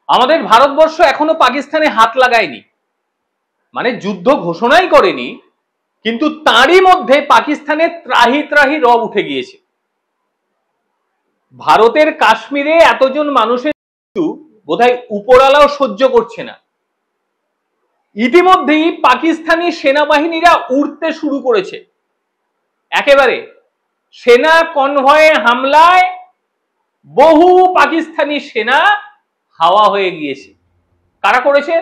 আমাদের ভারতবর্ষ এখনো পাকিস্তানে হাত লাগায়নি, মানে যুদ্ধ ঘোষণাই করেনি, কিন্তু তারই মধ্যে পাকিস্তানে ত্রাহি ত্রাহি রব উঠে গিয়েছে। ভারতের কাশ্মীরে এতজন মানুষের মৃত্যু বোধহয় উপরওয়ালাও সহ্য করছে না। ইতিমধ্যেই পাকিস্তানি সেনাবাহিনীরা উড়তে শুরু করেছে। একেবারে সেনা কনভয়ে হামলায় বহু পাকিস্তানি সেনা হাওয়া হয়ে গিয়েছে। কারা করেছে?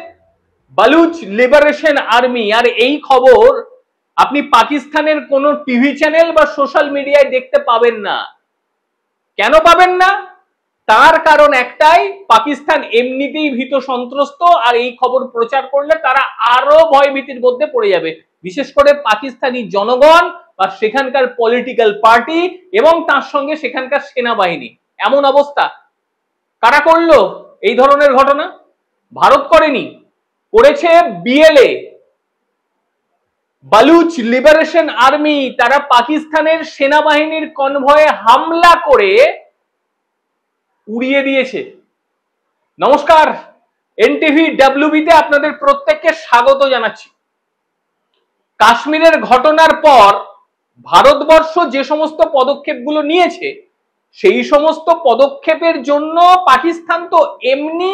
Baloch liberation army. আর এই খবর আপনি পাকিস্তানের কোন টিভি চ্যানেল বা সোশ্যাল মিডিয়ায় দেখতে পাবেন না। কেন পাবেন না? তার কারণ একটাই, পাকিস্তান এমনিতেই ভীত সন্ত্রস্ত, আর এই খবর প্রচার করলে তারা আরো ভয়ভীতির মধ্যে পড়ে যাবে, বিশেষ করে পাকিস্তানি জনগণ বা সেখানকার পলিটিক্যাল পার্টি এবং তার সঙ্গে সেখানকার সেনাবাহিনী। এমন অবস্থা। কারা করলো এই ধরনের ঘটনা? ভারত করেনি, করেছে বিএলএ, বালুচ লিবারেশন আর্মি। তারা পাকিস্তানের সেনাবাহিনীর কনভয়ে হামলা করে উড়িয়ে দিয়েছে। নমস্কার, এনটিভি ডাব্লিউবিতে আপনাদের প্রত্যেককে স্বাগত জানাচ্ছি। কাশ্মীরের ঘটনার পর ভারতবর্ষ যে সমস্ত পদক্ষেপগুলো নিয়েছে, সেই সমস্ত পদক্ষেপের জন্য পাকিস্তান তো এমনি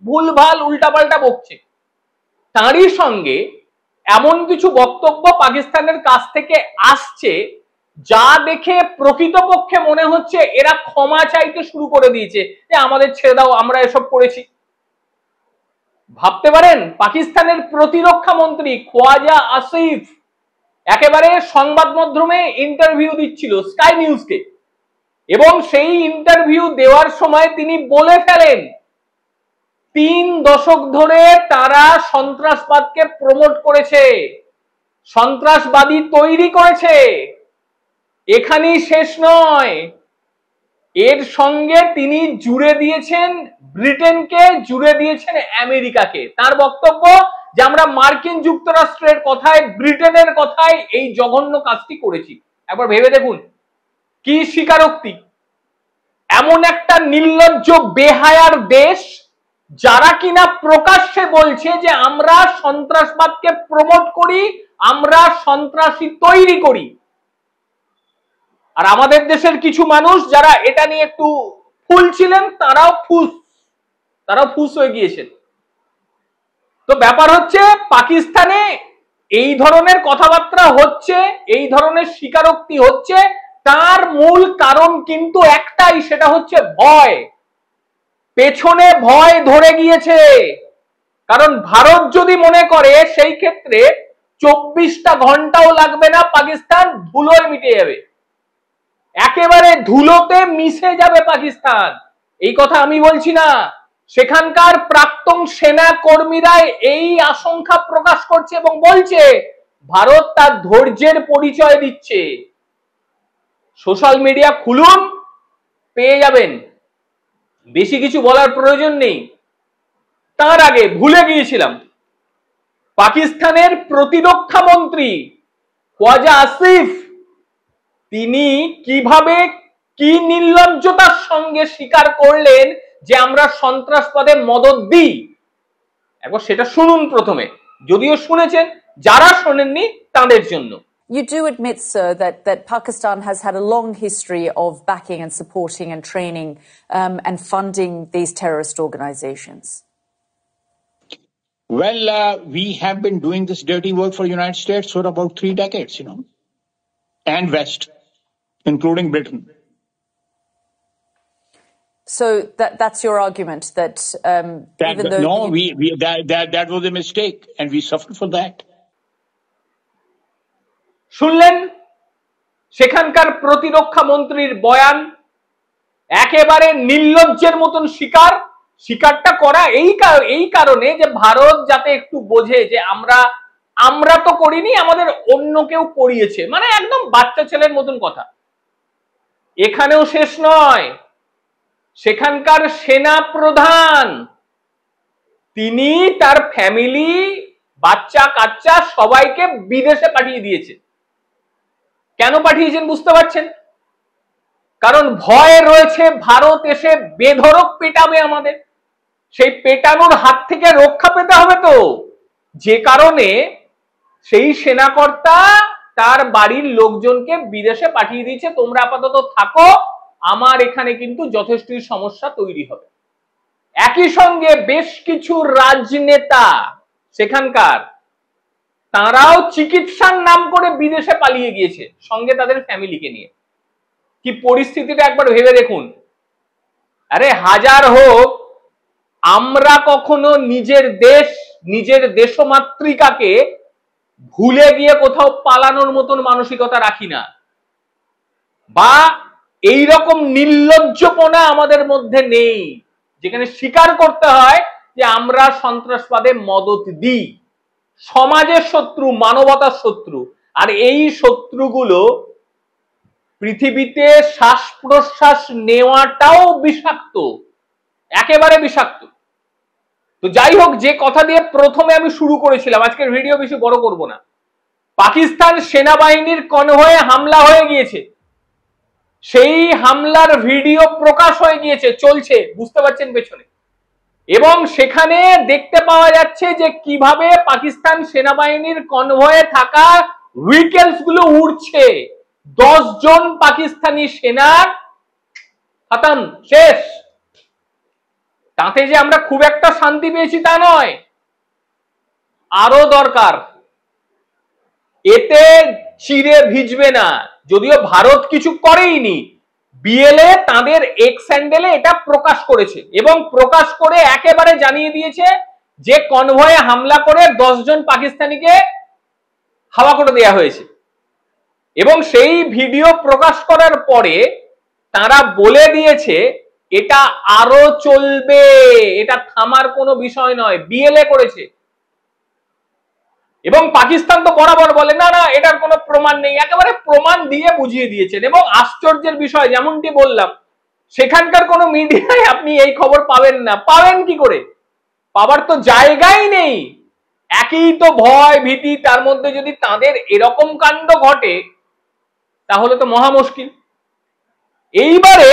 ভুলভাল উল্টাপাল্টা বকছে, তারই সঙ্গে এমন কিছু বক্তব্য পাকিস্তানের কাছ থেকে আসছে যা দেখে প্রকৃতপক্ষে মনে হচ্ছে এরা ক্ষমা চাইতে শুরু করে দিয়েছে, যে আমাদের ছেড়ে দাও, আমরা এসব করেছি। ভাবতে পারেন, পাকিস্তানের প্রতিরক্ষা মন্ত্রী খোয়াজা আসিফ একেবারে সংবাদ মাধ্যমে ইন্টারভিউ দিচ্ছিল স্কাই নিউজকে, এবং সেই ইন্টারভিউ দেওয়ার সময় তিনি বলে ফেলেন 3 দশক ধরে তারা সন্ত্রাসবাদকে প্রমোট করেছে, সন্ত্রাসবাদী তৈরি করেছে। এখানেই শেষ নয়, এর সঙ্গে তিনি জুড়ে দিয়েছেন ব্রিটেনকে, জুড়ে দিয়েছেন আমেরিকাকে। তার বক্তব্য যে আমরা মার্কিন যুক্তরাষ্ট্রের কথায়, ব্রিটেনের কথায় এই জঘন্য কাজটি করেছি। একবার ভেবে দেখুন কি স্বীকারোক্তি। এমন একটা নির্লজ্জ বেহায়ার দেশ যারা কিনা প্রকাশ্যে বলছে যে আমরা সন্ত্রাসবাদকে প্রমোট করি, আমরা সন্ত্রাসী তৈরি করি। আর আমাদের দেশের কিছু মানুষ যারা এটা নিয়ে একটু ফুল ছিলেন, তারাও ফুস হয়ে গিয়েছেন। তো ব্যাপার হচ্ছে, পাকিস্তানে এই ধরনের কথাবার্তা হচ্ছে, এই ধরনের স্বীকারোক্তি হচ্ছে, তার মূল কারণ কিন্তু একটাই, সেটা হচ্ছে ভয়। পেছনে ভয় ধরে গিয়েছে। কারণ ভারত যদি মনে করে সেই ক্ষেত্রে 24টা ঘন্টাও লাগবে না, পাকিস্তান ধুলোয় মিটে যাবে, একেবারে ধুলোতে মিশে যাবে পাকিস্তান। এই কথা আমি বলছি না, সেখানকার প্রাক্তন সেনা কর্মীরা এই আশঙ্কা প্রকাশ করছে এবং বলছে ভারত তার ধৈর্যের পরিচয় দিচ্ছে। সোশ্যাল মিডিয়া খুলুন, পেয়ে যাবেন, বেশি কিছু বলার প্রয়োজন নেই। তার আগে ভুলে গিয়েছিলাম, পাকিস্তানের প্রতিরক্ষা মন্ত্রী খোয়াজা আসিফ তিনি কিভাবে, কি নির্লজ্জতার সঙ্গে স্বীকার করলেন যে আমরা সন্ত্রাসবাদে মদদ দিই। একবার সেটা শুনুন প্রথমে, যদিও শুনেছেন, যারা শোনেননি তাদের জন্য। You do admit, sir, that Pakistan has had a long history of backing and supporting and training and funding these terrorist organizations. Well, we have been doing this dirty work for the United States for about 3 decades, and West, including Britain. So that's your argument that even though no, that was a mistake, and we suffered for that. শুনলেন সেখানকার প্রতিরক্ষা মন্ত্রীর বয়ান, একেবারে নির্লজ্জের মতন স্বীকারটা করা এই কারণে যে ভারত যাতে একটু বোঝে যে আমরা তো করিনি, আমাদের অন্য কেউ করিয়েছে, মানে একদম বাচ্চা ছেলের মতন কথা। এখানেও শেষ নয়, সেখানকার সেনা প্রধান তিনি তার ফ্যামিলি, বাচ্চা কাচ্চা সবাইকে বিদেশে পাঠিয়ে দিয়েছে। কেন পাঠিয়েছেন বুঝতে পারছেন? কারণ ভয় রয়েছে ভারত এসে বেধড়ক পেটাবে আমাদের। সেই পেটানোর হাত থেকে রক্ষা পেতে হবে তো, যে কারণে সেই সেনাকর্তা তার বাড়ির লোকজনকে বিদেশে পাঠিয়ে দিয়েছে, তোমরা আপাতত থাকো, আমার এখানে কিন্তু যথেষ্টই সমস্যা তৈরি হবে। একই সঙ্গে বেশ কিছু রাজনেতা সেখানকার, তারাও চিকিৎসার নাম করে বিদেশে পালিয়ে গিয়েছে, সঙ্গে তাদের ফ্যামিলিকে নিয়ে। কি পরিস্থিতিটা একবার ভেবে দেখুন। আরে হাজার হোক, আমরা কখনো নিজের দেশ, নিজের দেশমাতৃকাকে ভুলে গিয়ে কোথাও পালানোর মতন মানসিকতা রাখি না, বা এই রকম নির্লজ্জপনা আমাদের মধ্যে নেই যেখানে স্বীকার করতে হয় যে আমরা সন্ত্রাসবাদে মদত দিই। সমাজের শত্রু, মানবতার শত্রু, আর এই শত্রুগুলো পৃথিবীতে শ্বাস প্রশ্বাস নেওয়াটাও বিষাক্ত, একেবারে বিষাক্ত। তো যাই হোক, যে কথা দিয়ে প্রথমে আমি শুরু করেছিলাম, আজকের ভিডিও বেশি বড় করব না। পাকিস্তান সেনাবাহিনীর কনভয়ে হামলা হয়ে গিয়েছে, সেই হামলার ভিডিও প্রকাশ হয়ে গিয়েছে, চলছে, বুঝতে পারছেন পেছনে। এবং সেখানে দেখতে পাওয়া যাচ্ছে যে কিভাবে পাকিস্তান সেনাবাহিনীর কনভয়ে থাকা ভেহিকলস গুলো উড়ছে। 10 জন পাকিস্তানি সেনার খতম, শেষ। তাতে যে আমরা খুব একটা শান্তি পেয়েছি তা নয়, আরো দরকার। এতে চিড়ে ভিজবে না, যদিও ভারত কিছু করেইনি। বিএলএ তাদের এক্স হ্যান্ডেলে এটা প্রকাশ করেছে এবং প্রকাশ করে একেবারে জানিয়ে দিয়েছে যে কনভয়ে হামলা করে 10 জন পাকিস্তানিকে হাওয়া করে দেওয়া হয়েছে। এবং সেই ভিডিও প্রকাশ করার পরে তারা বলে দিয়েছে এটা আরো চলবে, এটা থামার কোনো বিষয় নয়, বিএলএ করেছে। এবং পাকিস্তান তো বরাবর বলে না না এটার কোনো প্রমাণ নেই, একেবারে প্রমাণ দিয়ে বুঝিয়ে দিয়েছেন। এবং আশ্চর্যের বিষয়, যেমনটি বললাম, সেখানকার কোনো মিডিয়ায় আপনি এই খবর পাবেন না। পাবেন কি করে? পাবার তো জায়গাই নেই। একই তো ভয় ভীতি, তার মধ্যে যদি তাদের এরকম কাণ্ড ঘটে তাহলে তো মহা মুশকিল। এইবারে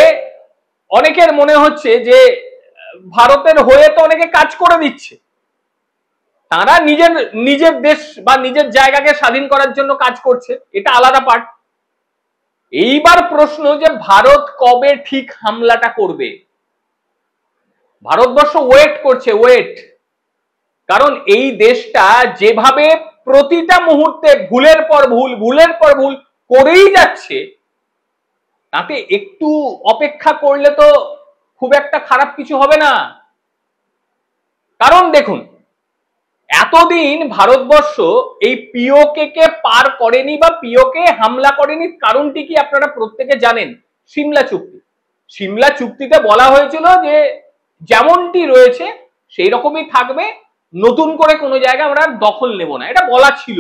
অনেকের মনে হচ্ছে যে ভারতের হয়ে তো অনেকে কাজ করে দিচ্ছে, তারা নিজের দেশ বা নিজের জায়গাকে স্বাধীন করার জন্য কাজ করছে, এটা আলাদা পার্ট। এইবার প্রশ্ন যে ভারত কবে ঠিক হামলাটা করবে? ভারতবর্ষ ওয়েট করছে, ওয়েট। কারণ এই দেশটা যেভাবে প্রতিটা মুহূর্তে ভুলের পর ভুল করেই যাচ্ছে, তাতে একটু অপেক্ষা করলে তো খুব একটা খারাপ কিছু হবে না। কারণ দেখুন, এতদিন ভারতবর্ষ এই পিওকে কে পার করেনি বা পিওকে হামলা করেনি, কারণটি কি আপনারা প্রত্যেকে জানেন? সিমলা চুক্তি। সিমলা চুক্তিতে বলা হয়েছিল যে যেমনটি রয়েছে সেই রকমই থাকবে, নতুন করে কোনো জায়গা আমরা দখল নেব না, এটা বলা ছিল।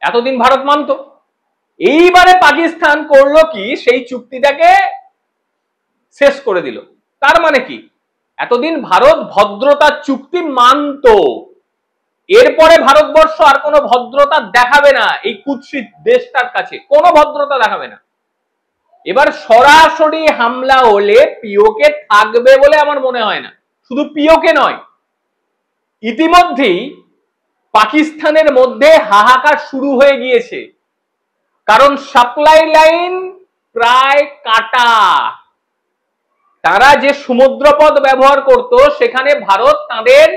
এতদিন ভারত মানত। এইবারে পাকিস্তান করলো কি, সেই চুক্তিটাকে শেষ করে দিল। তার মানে কি, এতদিন ভারত ভদ্রতার চুক্তি মানত, এরপরে ভারতবর্ষ আর কোনো ভদ্রতা দেখাবে না এই কুৎসিত দেশটার কাছে, কোনো ভদ্রতা দেখাবে না। এবার সরাসরি হামলা হলে পিওকে থাকবে বলে আমার মনে হয় না। শুধু পিওকে নয়, ইতিমধ্যেই পাকিস্তানের মধ্যে হাহাকার শুরু হয়ে গিয়েছে, কারণ সাপ্লাই লাইন প্রায় কাটা। তারা যে সমুদ্রপথ ব্যবহার করত সেখানে ভারত তাদের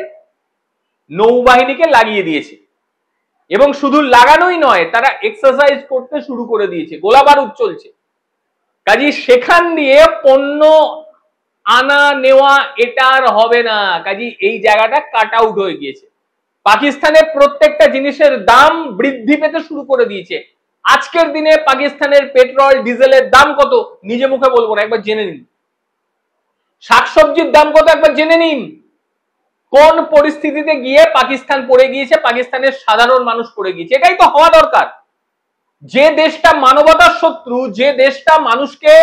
নৌবাহিনীকে লাগিয়ে দিয়েছে, এবং শুধু লাগানোই নয়, তারা এক্সারসাইজ করতে শুরু করে দিয়েছে, গোলাবারুদ চলছে। কাজে সেখান দিয়ে পণ্য আনা নেওয়া এটা আর হবে না। কাজে এই জায়গাটা কাট আউট হয়ে গিয়েছে। পাকিস্তানের প্রত্যেকটা জিনিসের দাম বৃদ্ধি পেতে শুরু করে দিয়েছে। আজকের দিনে পাকিস্তানের পেট্রোল ডিজেলের দাম কত নিজে মুখে বলবো না, একবার জেনে নিন। শাকসবজির দাম কত একবার জেনে নিন। কোন পরিস্থিতিতে গিয়ে পাকিস্তান পড়ে গিয়েছে, পাকিস্তানের সাধারণ মানুষ পড়ে গিয়েছে। এটাই তো হওয়া দরকার। যে দেশটা মানবতার শত্রু, যে দেশটা মানুষকে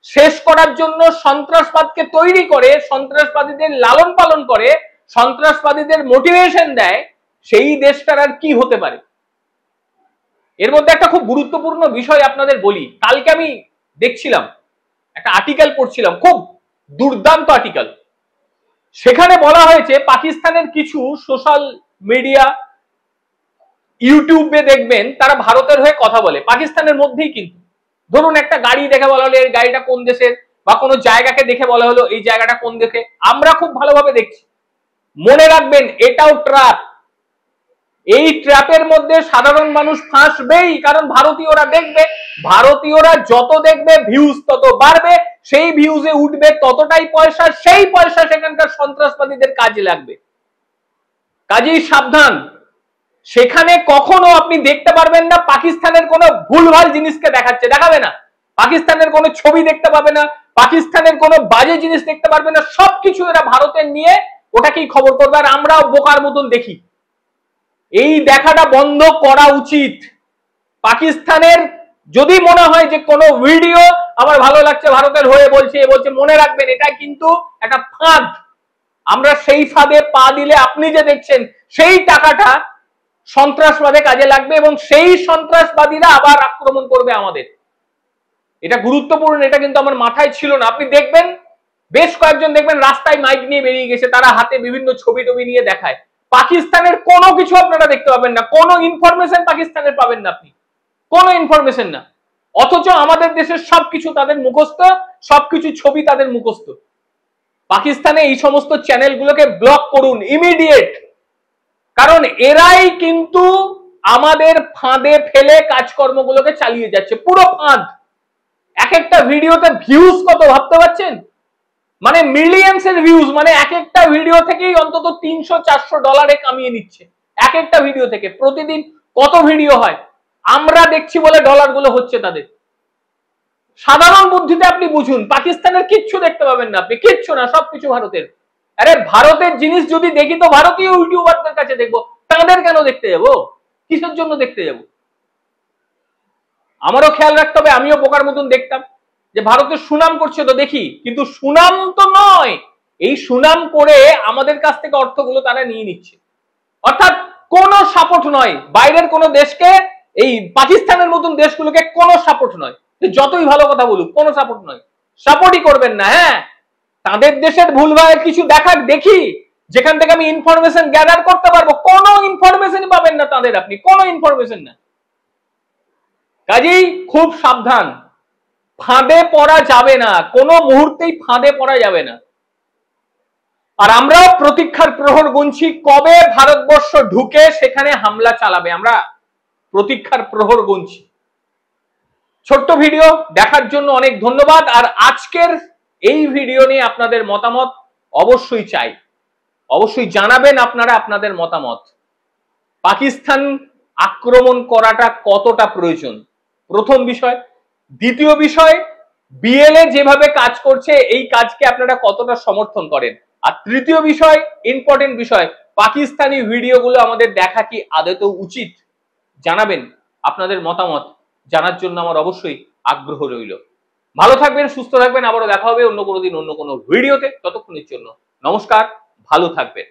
শেষ করার জন্য সন্ত্রাসবাদকে তৈরি করে, সন্ত্রাসবাদীদের লালন পালন করে, সন্ত্রাসবাদীদের মোটিভেশন দেয়, সেই দেশটার আর কি হতে পারে? এর মধ্যে একটা খুব গুরুত্বপূর্ণ বিষয় আপনাদের বলি। কালকে আমি দেখছিলাম, একটা আর্টিকেল পড়ছিলাম, খুব দুর্দান্ত আর্টিকেল। সেখানে বলা হয়েছে পাকিস্তানের কিছু সোশ্যাল মিডিয়া, ইউটিউবে দেখবেন তারা ভারতের হয়ে কথা বলে পাকিস্তানের মধ্যেই। কিন্তু ধরুন একটা গাড়ি দেখে বলা হলো এই গাড়িটা কোন দেশের, বা কোনো জায়গাকে দেখে বলা হলো এই জায়গাটা কোন দেখে, আমরা খুব ভালোভাবে দেখছি। মনে রাখবেন এটাও ট্র্যাপ। এই ট্র্যাপের মধ্যে সাধারণ মানুষ ফাঁসবেই, কারণ ভারতীয়রা দেখবে, ভারতীয়রা যত দেখবে ভিউজ তত বাড়বে, সেই ভিউজে উঠবে ততটাই পয়সা, সেই পয়সা সেখানকার সন্ত্রাসবাদীদের কাজে লাগবে। কাজেই সাবধান। সেখানে কখনো আপনি দেখতে পারবেন না পাকিস্তানের কোনো ভুলভাল জিনিসকে দেখাবে না, পাকিস্তানের কোনো ছবি দেখতে পাবে না, পাকিস্তানের কোনো বাজে জিনিস দেখতে পারবে না, সবকিছু এরা ভারতের নিয়ে ওটাকেই খবর করবে, আর আমরাও বোকার মতন দেখি। এই দেখাটা বন্ধ করা উচিত। পাকিস্তানের যদি মনে হয় যে কোনো ভিডিও আমার ভালো লাগছে, ভারতের হয়ে বলছে, মনে রাখবেন এটা কিন্তু একটা ফাঁদ। আমরা সেই ফাঁদে পা দিলে আপনি যে দেখছেন সেই টাকাটা সন্ত্রাসবাদে কাজে লাগবে, এবং সেই সন্ত্রাসবাদীরা আবার আক্রমণ করবে আমাদের। এটা গুরুত্বপূর্ণ, এটা কিন্তু আমার মাথায় ছিল না। আপনি দেখবেন বেশ কয়েকজন দেখবেন রাস্তায় মাইক নিয়ে বেরিয়ে গেছে, তারা হাতে বিভিন্ন ছবি টবি নিয়ে দেখায়। পাকিস্তানের কোনো কিছু আপনারা দেখতে পাবেন না, কোনো ইনফরমেশন পাকিস্তানের পাবেন না আপনি, কোনো ইনফরমেশন না। অথচ আমাদের দেশের সবকিছু তাদের মুখস্থ, সবকিছু ছবি তাদের মুখস্থ। পাকিস্তানে এই সমস্ত চ্যানেলগুলোকে ব্লক করুন ইমিডিয়েট, কারণ এরাই কিন্তু আমাদের ফাঁদে ফেলে কাজকর্মগুলোকে চালিয়ে যাচ্ছে, পুরো ফাঁদ। এক একটা ভিডিওতে ভিউজ কত ভাবতে পারছেন? মানে মিলিয়ন্স এর ভিউজ, মানে এক একটা ভিডিও থেকেই অন্তত $300-400 কামিয়ে নিচ্ছে এক একটা ভিডিও থেকে। প্রতিদিন কত ভিডিও হয়, আমরা দেখছি বলে ডলারগুলো হচ্ছে তাদের। সাধারণ বুদ্ধিতে আপনি বুঝুন, পাকিস্তানের কিচ্ছু দেখতে পাবেন না আপনি, কিচ্ছু না, সবকিছু ভারতের। আরে ভারতের জিনিস যদি দেখি তো ভারতীয় ইউটিউবারদের কাছে দেখবো, তাদের কেন দেখতে যাবো? কিসের জন্য দেখতে যাব? আমারও খেয়াল রাখতে হবে, আমিও বোকার মতন দেখতাম যে ভারতের সুনাম করছে তো দেখি, কিন্তু সুনাম তো নয়। এই সুনাম করে আমাদের কাছ থেকে অর্থগুলো তারা নিয়ে নিচ্ছে। অর্থাৎ কোনো সাপোর্ট নয় বাইরের কোনো দেশকে, এই পাকিস্তানের মতন দেশগুলোকে কোনো সাপোর্ট নয়, যতই ভালো কথা বলুক, কোনো সাপোর্ট নয়, সাপোর্টই করবেন না। হ্যাঁ, তাদের দেশের ভুলভাল কিছু দেখাক, দেখি, যেখান থেকে আমি ইনফরমেশন গ্যাদার করতে পারবো। কোনো ইনফরমেশন পাবেন না তাদের, আপনি কোনো ইনফরমেশন না। কাজেই খুব সাবধান, ফাঁদে পড়া যাবে না, কোনো মুহূর্তেই ফাঁদে পড়া যাবে না। আর আমরাও প্রতীক্ষার প্রহর গুনছি, কবে ভারতবর্ষ ঢুকে সেখানে হামলা চালাবে, আমরা প্রতীক্ষার প্রহর গুনছি। ছোট্ট ভিডিও দেখার জন্য অনেক ধন্যবাদ। আর আজকের এই ভিডিও নিয়ে আপনাদের মতামত অবশ্যই চাই, অবশ্যই জানাবেন আপনারা আপনাদের মতামত। পাকিস্তান আক্রমণ করাটা কতটা প্রয়োজন, প্রথম বিষয়। দ্বিতীয় বিষয়, বিএলএ যেভাবে কাজ করছে এই কাজকে আপনারা কতটা সমর্থন করেন। আর তৃতীয় বিষয়, ইম্পর্টেন্ট বিষয়, পাকিস্তানি ভিডিওগুলো আমাদের দেখা কি আদতেও উচিত? জানাবেন আপনাদের মতামত, জানার জন্য আমার অবশ্যই আগ্রহ রইল। ভালো থাকবেন, সুস্থ থাকবেন, আবারও দেখা হবে অন্য কোনো দিন অন্য কোনো ভিডিওতে। ততক্ষণের জন্য নমস্কার, ভালো থাকবেন।